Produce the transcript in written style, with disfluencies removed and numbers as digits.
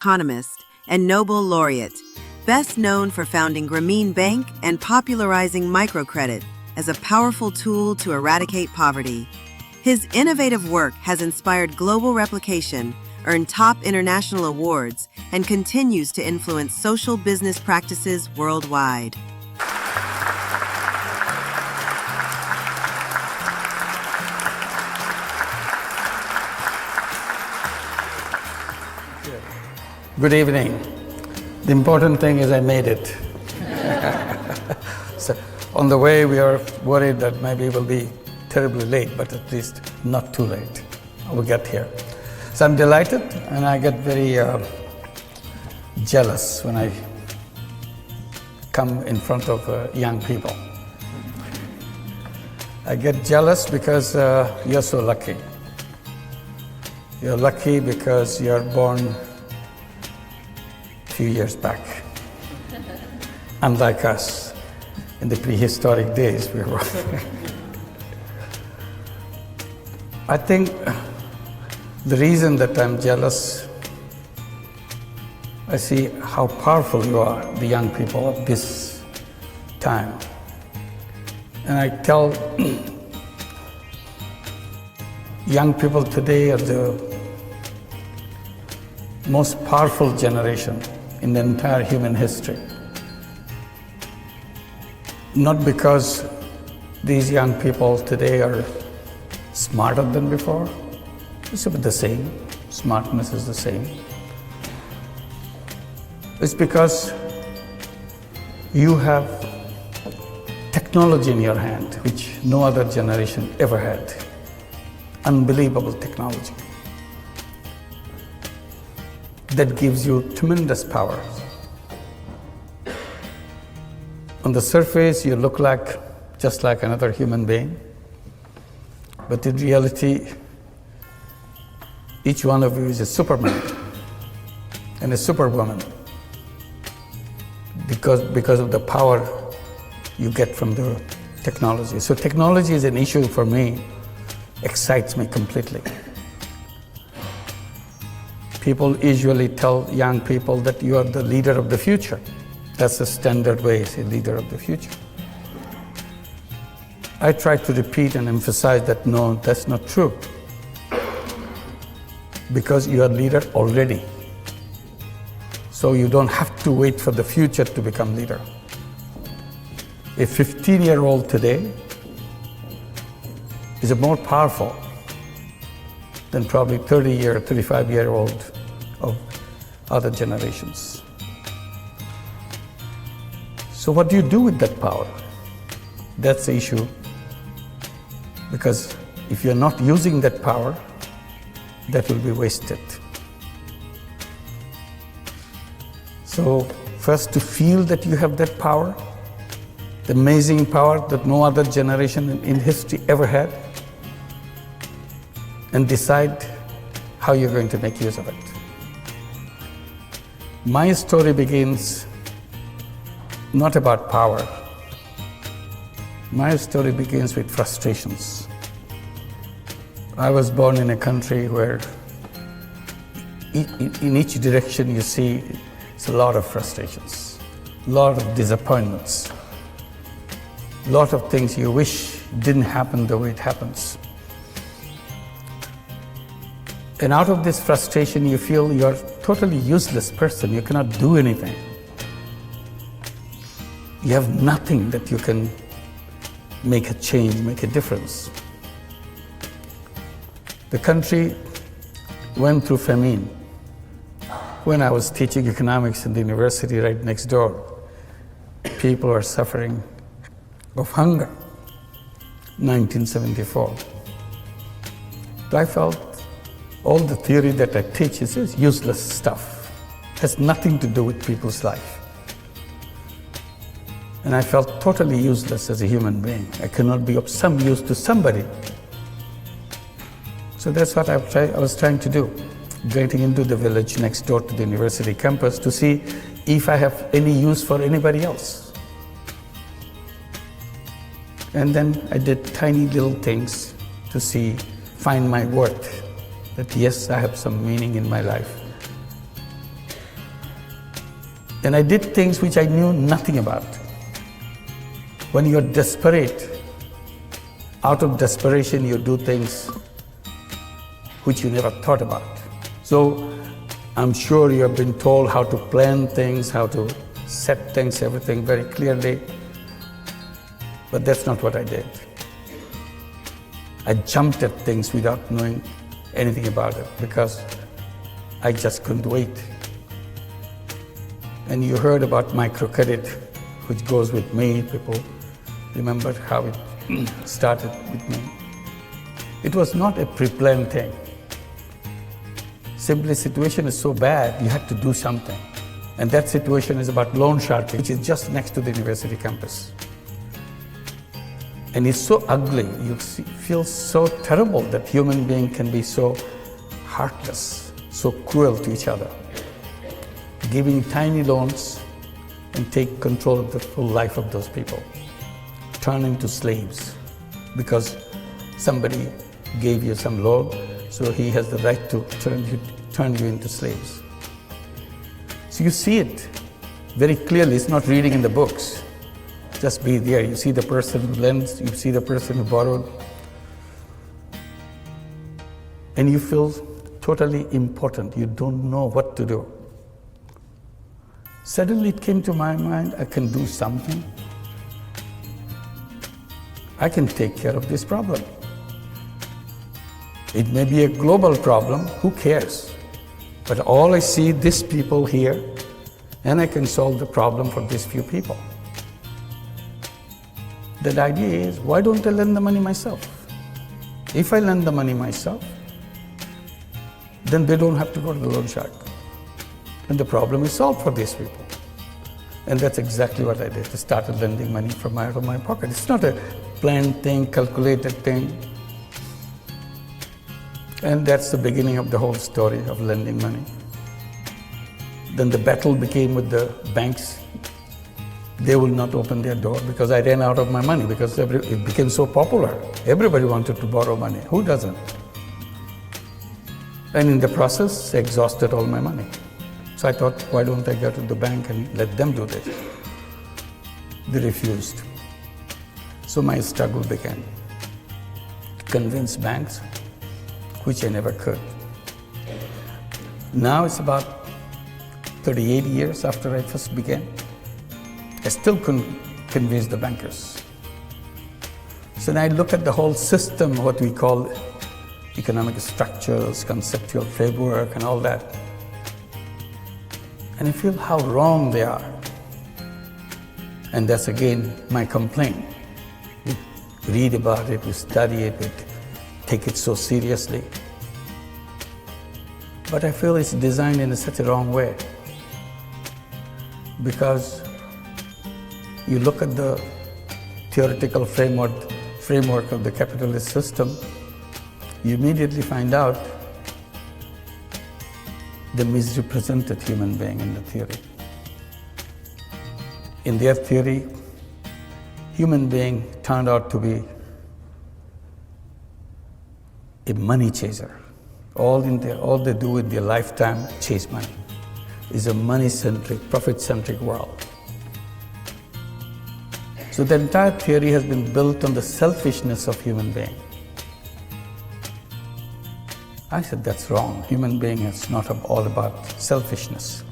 economist, and Nobel Laureate, best known for founding Grameen Bank and popularizing microcredit as a powerful tool to eradicate poverty. His innovative work has inspired global replication, earned top international awards, and continues to influence social business practices worldwide. Good evening. The important thing is I made it. So on the way we are worried that maybe we'll be terribly late, but at least not too late. We'll get here. So I'm delighted, and I get very jealous when I come in front of young people. I get jealous because you're so lucky. You're lucky because you're born few years back. Unlike us, in the prehistoric days, we were. I think the reason that I'm jealous, I see how powerful you are, the young people of this time. And I tell young people today are the most powerful generation in the entire human history. Not because these young people today are smarter than before, it's about the same, smartness is the same. It's because you have technology in your hand, which no other generation ever had. Unbelievable technology. That gives you tremendous power. On the surface, you look just like another human being, but in reality, each one of you is a Superman and a Superwoman because of the power you get from the technology. So technology is an issue for me, excites me completely. People usually tell young people that you are the leader of the future. That's the standard way, say leader of the future. I try to repeat and emphasize that no, that's not true. Because you are leader already. So you don't have to wait for the future to become leader. A 15-year-old today is more powerful than probably 30-year, 35-year-old of other generations. So what do you do with that power? That's the issue. Because if you're not using that power, that will be wasted. So first to feel that you have that power, the amazing power that no other generation in history ever had, and decide how you're going to make use of it. My story begins not about power. My story begins with frustrations. I was born in a country where in each direction you see it's a lot of frustrations, a lot of disappointments, a lot of things you wish didn't happen the way it happens. And out of this frustration, you feel you're a totally useless person. You cannot do anything. You have nothing that you can make a change, make a difference. The country went through famine. When I was teaching economics in the university right next door, people were suffering of hunger, 1974. So I felt all the theory that I teach is useless stuff. It has nothing to do with people's life. And I felt totally useless as a human being. I cannot be of some use to somebody. So that's what I was trying to do, getting into the village next door to the university campus to see if I have any use for anybody else. And then I did tiny little things to find my worth, that yes, I have some meaning in my life. And I did things which I knew nothing about. When you're desperate, out of desperation, you do things which you never thought about. So I'm sure you have been told how to plan things, how to set things, everything very clearly. But that's not what I did. I jumped at things without knowing anything about it because I just couldn't wait. And you heard about microcredit, which goes with me. People remember how it started with me. It was not a pre-planned thing. Simply, the situation is so bad, you had to do something. And that situation is about loan sharking, which is just next to the university campus. And it's so ugly, you feel so terrible that human beings can be so heartless, so cruel to each other, giving tiny loans and take control of the full life of those people, turn into slaves because somebody gave you some loan, so he has the right to turn you into slaves. So you see it very clearly. It's not reading in the books. Just be there. You see the person who lends, you see the person who borrowed, and you feel totally important. You don't know what to do. Suddenly it came to my mind, I can do something. I can take care of this problem. It may be a global problem, who cares? But all I see, these people here, and I can solve the problem for these few people. The idea is, why don't I lend the money myself? If I lend the money myself, then they don't have to go to the loan shark. And the problem is solved for these people. And that's exactly what I did. I started lending money from out of my pocket. It's not a planned thing, calculated thing. And that's the beginning of the whole story of lending money. Then the battle became with the banks. They will not open their door because I ran out of my money because it became so popular. Everybody wanted to borrow money. Who doesn't? And in the process, I exhausted all my money. So I thought, why don't I go to the bank and let them do this? They refused. So my struggle began. Convince banks, which I never could. Now it's about 38 years after I first began. I still couldn't convince the bankers. So now I look at the whole system, what we call economic structures, conceptual framework, and all that. And I feel how wrong they are. And that's again my complaint. We read about it, we study it, we take it so seriously. But I feel it's designed in such a wrong way. Because you look at the theoretical framework of the capitalist system, you immediately find out the misrepresented human being in the theory. In their theory, human being turned out to be a money chaser. All they do in their lifetime, chase money. It's a money-centric, profit-centric world. So the entire theory has been built on the selfishness of human being. I said, that's wrong. Human being is not all about selfishness.